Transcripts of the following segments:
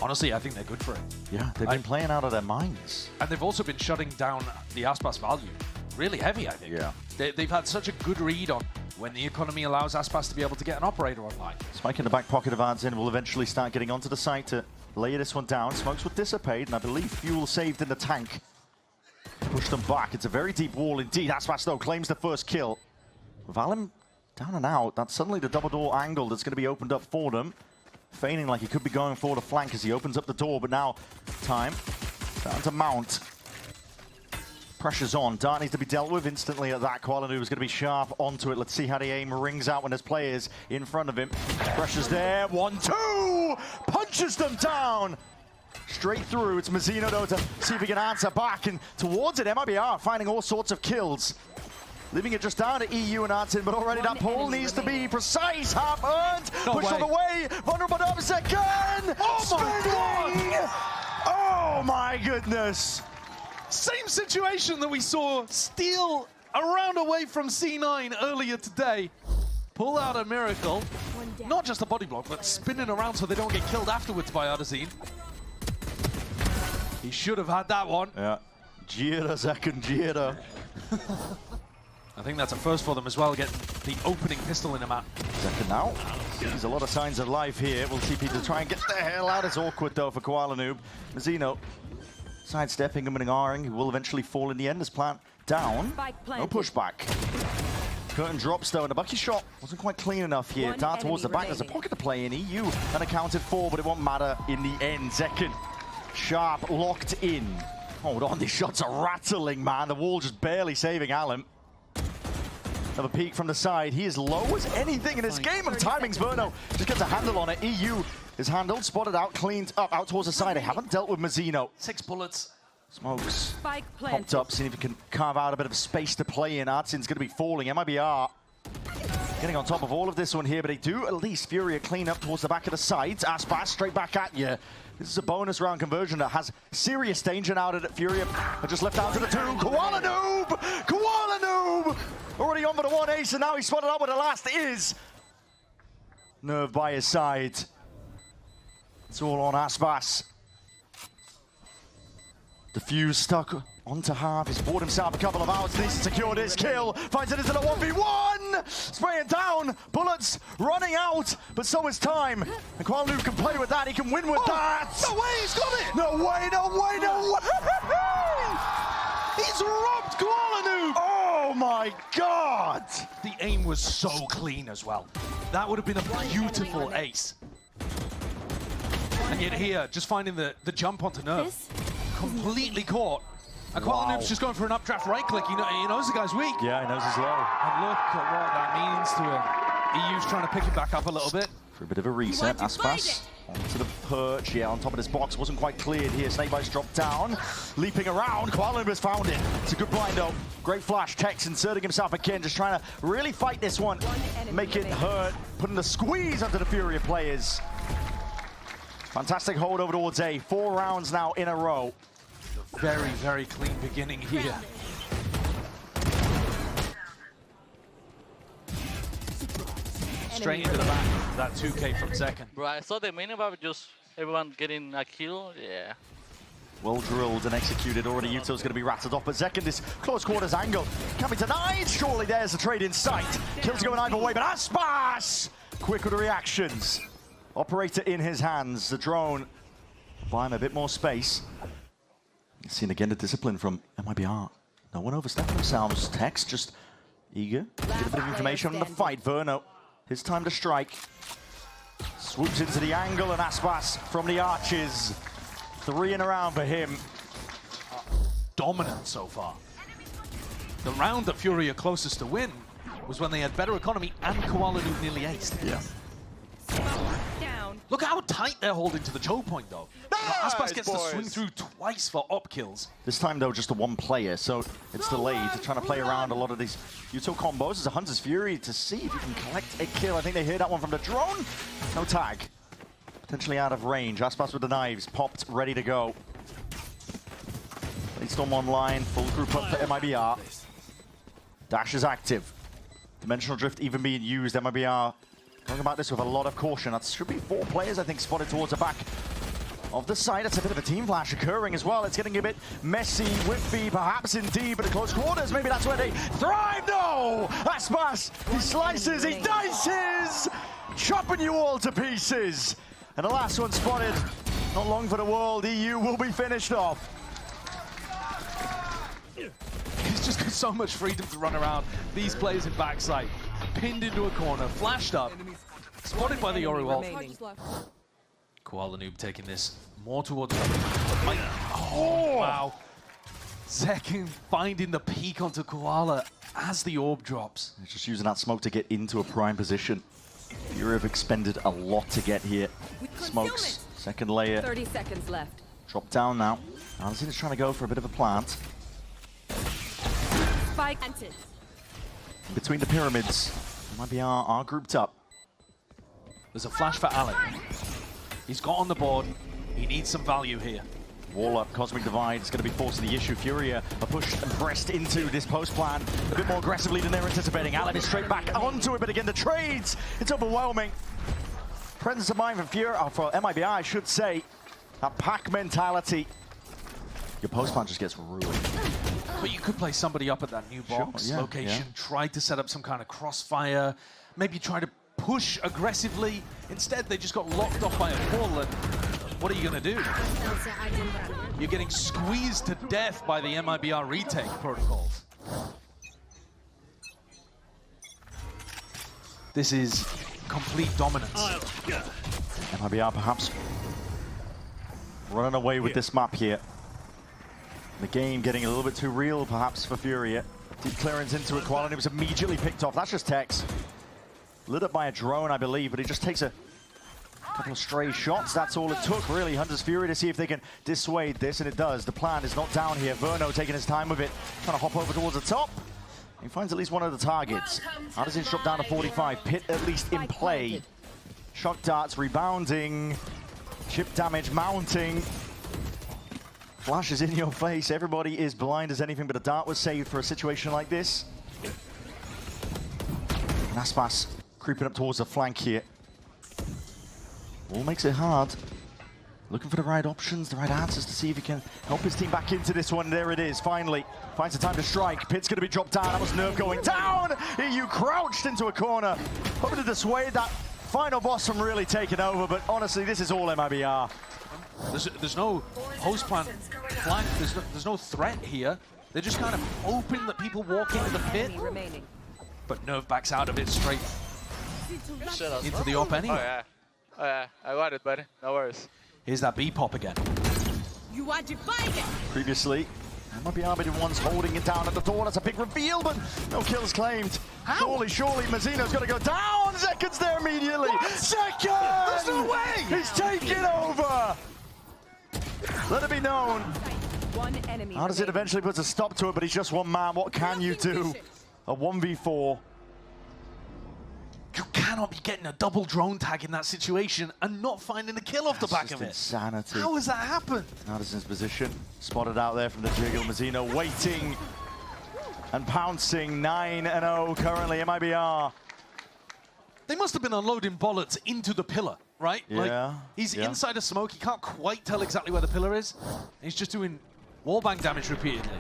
honestly, I think they're good for it. Yeah, they've been playing out of their minds. And they've also been shutting down the Aspas value really heavy, I think. Yeah. They've had such a good read on when the economy allows Aspas to be able to get an operator online. Spike in the back pocket of Ardzen will eventually start getting onto the site to lay this one down. Smokes will dissipate, and I believe fuel saved in the tank. Push them back. It's a very deep wall indeed. Aspas, though, claims the first kill. Valim down and out. That's suddenly the double door angle that's going to be opened up for them. Feigning like he could be going for the flank as he opens up the door, but now time down to Mount. Pressure's on. Dart needs to be dealt with instantly at that. QualiNoob is going to be sharp onto it. Let's see how the aim rings out when there's players in front of him. Pressure's there. 1-2! Punches them down! Straight through. It's Mazzino, though, to see if he can answer back. And towards it, MIBR finding all sorts of kills. Leaving it just down to EU and Ardzen, but already that pull needs to be precise. Half earned. Push on the way. Vulnerable up second. Oh my god! Oh my goodness! Same situation that we saw steal a round away from C9 earlier today. Pull out a miracle. Not just a body block, but spinning around so they don't get killed afterwards by Ardzen. He should have had that one. Yeah. Jira, second Jira. I think that's a first for them as well, getting the opening pistol in the map. Second now. There's a lot of signs of life here. We'll TP to try and get the hell out. It's awkward, though, for QualiNoob. Mazzino sidestepping him and R-ing. He will eventually fall in the end as plant down. No pushback. Curtain drops, though, and the Bucky shot wasn't quite clean enough here. Dart towards the back. There's a pocket to play in. EU unaccounted for, but it won't matter in the end. Second. Sharp locked in. Hold on, these shots are rattling, man. The wall just barely saving Allen. Another peek from the side. He is low as anything in this game of timings. Verno just gets a handle on it. EU is handled, spotted out, cleaned up, out towards the side. They haven't dealt with Mazzino. 6 bullets. Smokes popped up, seeing if he can carve out a bit of space to play in. Ardzen's going to be falling. MIBR getting on top of all of this one here, but they do at least Furia clean up towards the back of the sides. Aspas straight back at you. This is a bonus round conversion that has serious danger now that Furia are just left out to the 2. QualiNoob! QualiNoob! Already on for the 1 ace, and now he's spotted out with the last is. Nerve by his side. It's all on Aspas. The fuse stuck onto half. He's bought himself a couple of hours. Needs to secure this kill. Finds it into the 1v1. Spraying down. Bullets running out. But so is time. And QualiNoob can play with that. He can win with that. No way, he's got it. No way, no way, no way. He's robbed QualiNoob. Oh my god. The aim was so clean as well. That would have been a beautiful ace. And yet here, just finding the jump onto Nerve. Completely caught. And QualiNoob's just going for an updraft right click. He knows the guy's weak. Yeah, he knows he's low. And look at what that means to him. EU's trying to pick it back up a little bit. For a bit of a reset, Aspas onto the perch. Yeah, on top of this box. Wasn't quite cleared here. Snakebites dropped down. Leaping around. QualiNoob has found it. It's a good blind, though. Great flash. Tex inserting himself again. Just trying to really fight this one. Make it hurt. Putting the squeeze onto the Furia players. Fantastic hold over towards A. 4 rounds now in a row. Very, very clean beginning here. Straight into the back. That 2K from second. Bro, I saw the minimap, just everyone getting a kill. Yeah. Well drilled and executed. Already Yuto's going to be rattled off, but second is close quarters angle. Can be denied. Surely there's the trade in sight. Kills going either way, but Aspas! Quick with the reactions. Operator in his hands. The drone buy him a bit more space. Seen again the discipline from MIBR. No one overstepping themselves. Tex just eager to get a bit of information on the fight. Verno, his time to strike. Swoops into the angle, and Aspas from the arches. 3 in a round for him. Dominant so far. The round that Fury are closest to win was when they had better economy and QualiNoob nearly aced. Yeah. Look how tight they're holding to the choke point, though. Nice, Aspas gets boys. to swing through twice for op kills. This time, though, just a 1 player, so it's delayed. They're trying to play around a lot of these Yuto combos. There's a Hunter's Fury to see if he can collect a kill. I think they hear that one from the drone. No tag. Potentially out of range. Aspas with the knives. Popped, ready to go. Storm online. Full group up for MIBR. Dash is active. Dimensional Drift even being used. MIBR going about this with a lot of caution. That should be 4 players, I think, spotted towards the back. of the site. It's a bit of a team flash occurring as well. It's getting a bit messy, whiffy, perhaps indeed, but at close quarters, maybe that's where they thrive. No! Aspas, he slices, he dices, chopping you all to pieces. And the last one spotted, not long for the world. EU will be finished off. He's just got so much freedom to run around. These players in backside, pinned into a corner, flashed up, spotted by the Yoru ult. Koala Noob taking this more towards the oh, wow. Second finding the peak onto Koala as the orb drops. He's just using that smoke to get into a prime position. Fury have expended a lot to get here. Smokes, second layer. 30 seconds left. Drop down now. Alcina's trying to go for a bit of a plant. Spike entered. Between the pyramids, MIBR are grouped up. There's a flash for Alec. He's got on the board. He needs some value here. Wall up, Cosmic Divide is going to be forcing the issue. Fury are pushed and pressed into this post plan a bit more aggressively than they're anticipating. Alec is straight back onto it, but again, the trades, it's overwhelming. Presence of mind for Fury, for MIBR, I should say. That pack mentality. Your post plan just gets ruined. But you could play somebody up at that new box location, try to set up some kind of crossfire, maybe try to push aggressively. Instead, they just got locked off by a portal, and what are you going to do? You're getting squeezed to death by the MIBR retake protocols. This is complete dominance. MIBR perhaps running away with this map here. The game getting a little bit too real, perhaps, for Fury. Deep clearance into it. Koala Noob was immediately picked off. That's just Tex. Lit up by a drone, I believe, but he just takes a couple of stray shots. That's all it took, really. Hunter's Fury to see if they can dissuade this, and it does. The plan is not down here. Verno taking his time with it, trying to hop over towards the top. He finds at least one of the targets. Anderson's dropped down to 45. Pit at least in play. Shock darts rebounding. Chip damage mounting. Flash is in your face. Everybody is blind as anything, but a dart was saved for a situation like this. Aspas creeping up towards the flank here. All makes it hard. Looking for the right options, the right answers to see if he can help his team back into this one. There it is, finally. Finds the time to strike. Pit's going to be dropped down. That was Nerve going down. EU crouched into a corner. Hoping to dissuade that final boss from really taking over, but honestly, this is all MIBR. There's no post plan flank. There's no threat here. They're just kind of hoping that people walk into the pit. But Nerve backs out of it straight into the op anyway. Oh yeah, I got it, buddy. No worries. Here's that B-pop again. Previously, MIBR be the ones holding it down at the door. That's a big reveal, but no kills claimed. How? Surely, Mazzino's got to go down. Seconds there immediately. What? Second! There's no way! He's taking over! Let it be known. Anderson eventually puts a stop to it, but he's just one man. What can you do? A 1v4. You cannot be getting a double drone tag in that situation and not finding a kill off the back of it. Insanity. How has that happened? Anderson's position spotted out there from the jiggle. Mazzino waiting and pouncing. 9-0 currently, MIBR. They must have been unloading bullets into the pillar, right? Yeah. Like, he's inside a smoke. He can't quite tell exactly where the pillar is. He's just doing wallbang damage repeatedly.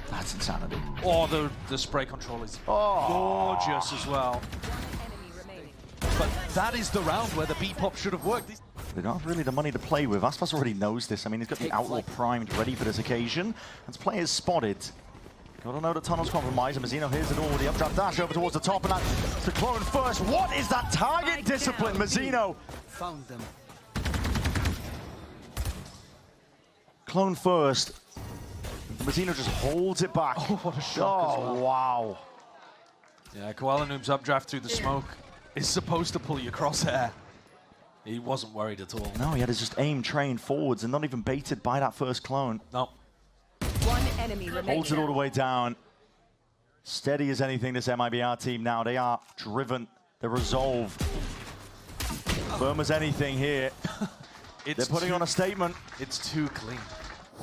That's insanity. Oh, the spray control is gorgeous as well. But that is the round where the B-pop should have worked. They don't have really the money to play with. Aspas already knows this. I mean, he's got the Outlaw primed, ready for this occasion. As players spotted. Gotta know the tunnel's compromised, and Mazzino hears it all. The updraft dash over towards the top, and that's the clone first. What is that target discipline? Mazzino found them. Clone first. Mazzino just holds it back. Oh, what a shock as well. Wow. Yeah, Koala Noob's updraft through the smoke is supposed to pull your crosshair. He wasn't worried at all. No, he had his just aim trained forwards and not even baited by that first clone. No. One enemy remaining. Holds it all the way down. Steady as anything, this MIBR team now. They are driven. They're resolved. Firm as anything here. They're putting on a statement. It's too clean.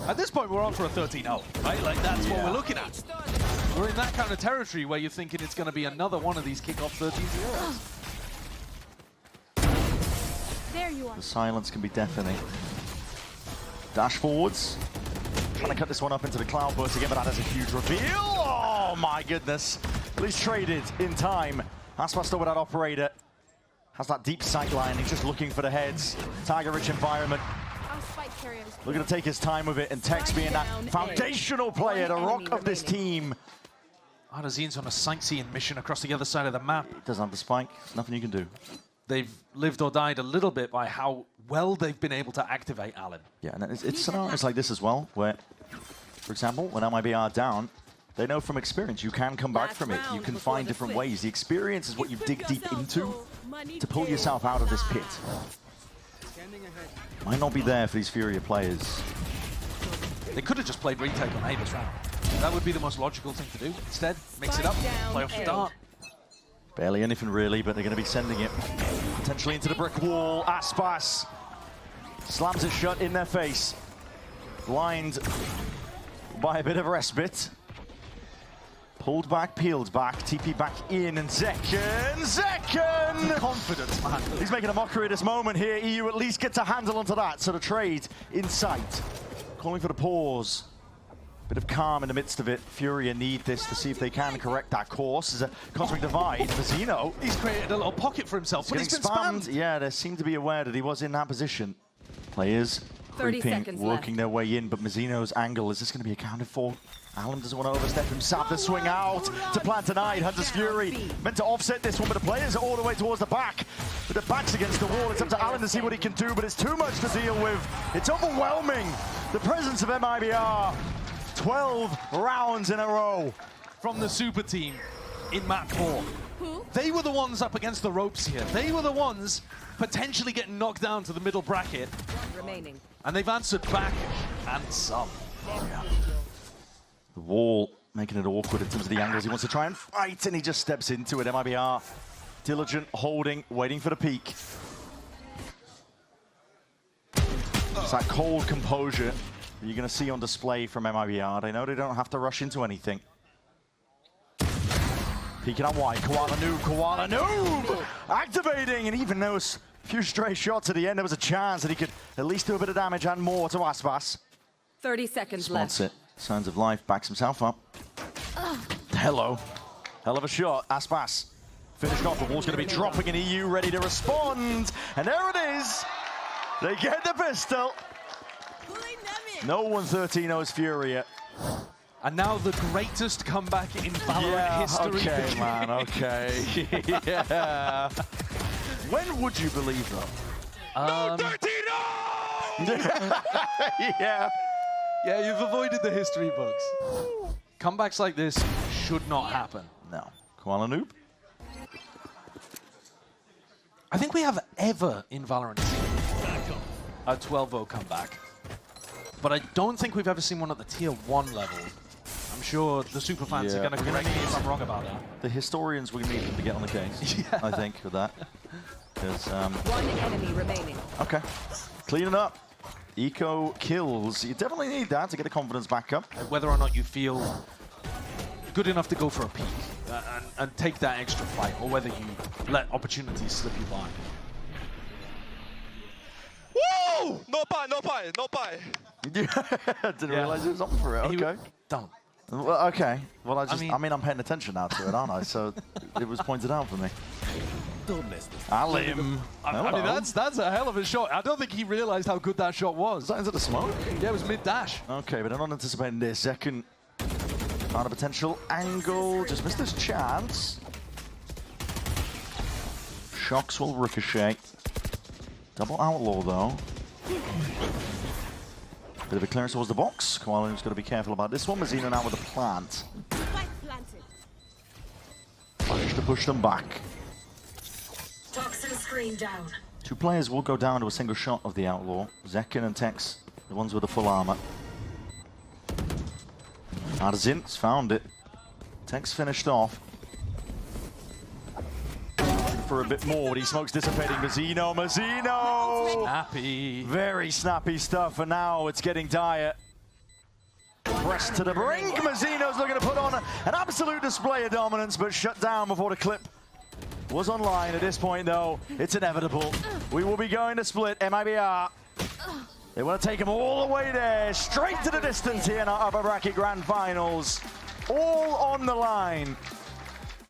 At this point, we're on for a 13-0, right? Like, that's what we're looking at. We're in that kind of territory where you're thinking it's going to be another one of these kickoff 13-0s. There you are. The silence can be deafening. Dash forwards. Trying to cut this one up into the cloud burst again, but that is a huge reveal. Oh my goodness. At least traded in time. Aspas still with that operator. Has that deep sight line. He's just looking for the heads. Target-rich environment. Looking to take his time with it, and Tex being that foundational player, the rock of this team. Ardazin's on a sightseeing mission across the other side of the map. He doesn't have the spike. There's nothing you can do. They've lived or died a little bit by how well they've been able to activate Allen. Yeah, and it's scenarios like this as well, where, for example, when MIBR are down, they know from experience you can come back from it. You can find different ways. The experience is what you dig deep into to pull yourself out of this pit. Might not be there for these Furia players. They could have just played retake on A this round. That would be the most logical thing to do. Instead, mix it up, play off the dart. Barely anything really, but they're going to be sending it potentially into the brick wall. Aspas slams it shut in their face. Blind by a bit of respite. Pulled back, peeled back, TP back in, and Zekken! Confidence, man. He's making a mockery of this moment here. EU at least gets a handle onto that, so the trade in sight. Calling for the pause. Bit of calm in the midst of it. Furia need this to see if they can correct that course. There's a cosmic divide for Zeno. He's created a little pocket for himself, but he's been spammed. Yeah, they seem to be aware that he was in that position. Players creeping, working their way in, but Mazzino's angle, is this going to be accounted for? Allen doesn't want to overstep himself. The swing out to plant tonight. Hunter's Fury meant to offset this one, but the players are all the way towards the back. With their backs against the wall, it's up to Allen to see what he can do, but it's too much to deal with. It's overwhelming. The presence of MIBR. 12 rounds in a row. From the super team in map 4. They were the ones up against the ropes here. They were the ones potentially getting knocked down to the middle bracket. Remaining. And they've answered back, and some. Yeah. The wall making it awkward in terms of the angles. He wants to try and fight, and he just steps into it. MIBR, diligent, holding, waiting for the peak. It's that cold composure that you're going to see on display from MIBR. They know they don't have to rush into anything. Peeking on wide, Koala Noob, activating, and even those few stray shots at the end, there was a chance that he could at least do a bit of damage and more to Aspas. 30 seconds Spots left. it. Signs of life, backs himself up. Hello. Hell of a shot. Aspas finished off. The wall's going to be dropping, and EU ready to respond. And there it is. They get the pistol. No 113-0's Furia. And now the greatest comeback in Valorant history. Okay, man, okay. Yeah. When would you believe, though? No 13-0! Yeah. Yeah, you've avoided the history books. Comebacks like this should not happen. No. Koala Noob? I think we have ever in Valorant seen a 12-0 comeback. But I don't think we've ever seen one at the tier 1 level. I'm sure the super fans are going to correct me if I'm wrong about that. The historians, we need them to get on the case, I think, with that. One enemy remaining. Okay. Cleaning up. Eco kills. You definitely need that to get the confidence back up. Whether or not you feel good enough to go for a peek and take that extra fight, or whether you let opportunities slip you by. Woo! No buy, no buy, no buy. Didn't realize it was on for it. Okay. Don't. Well, okay. Well, I mean, I'm paying attention now to it, aren't I? So it was pointed out for me. Alim. I mean, that's a hell of a shot. I don't think he realized how good that shot was. Was that into the smoke? Yeah, it was mid-dash. Okay, but I'm not anticipating this. Second, found a potential angle. Just missed his chance. Shocks will ricochet. Double outlaw, though. Bit of a clearance towards the box. Koala's got to be careful about this one. Mazzino now with a plant. Managed to push them back. Toxin screen down. Two players will go down to a single shot of the outlaw. Zekken and Tex, the ones with the full armor. Arzin's found it. Tex finished off. For a bit more, but he smokes dissipating. Mazzino! Snappy. Very snappy stuff, and now it's getting dire. Pressed to the brink. Mazzino's looking to put on an absolute display of dominance, but shut down before the clip was online. At this point, though, it's inevitable. We will be going to split. MIBR They want to take them all the way there, straight to the distance here in our upper bracket grand finals. All on the line.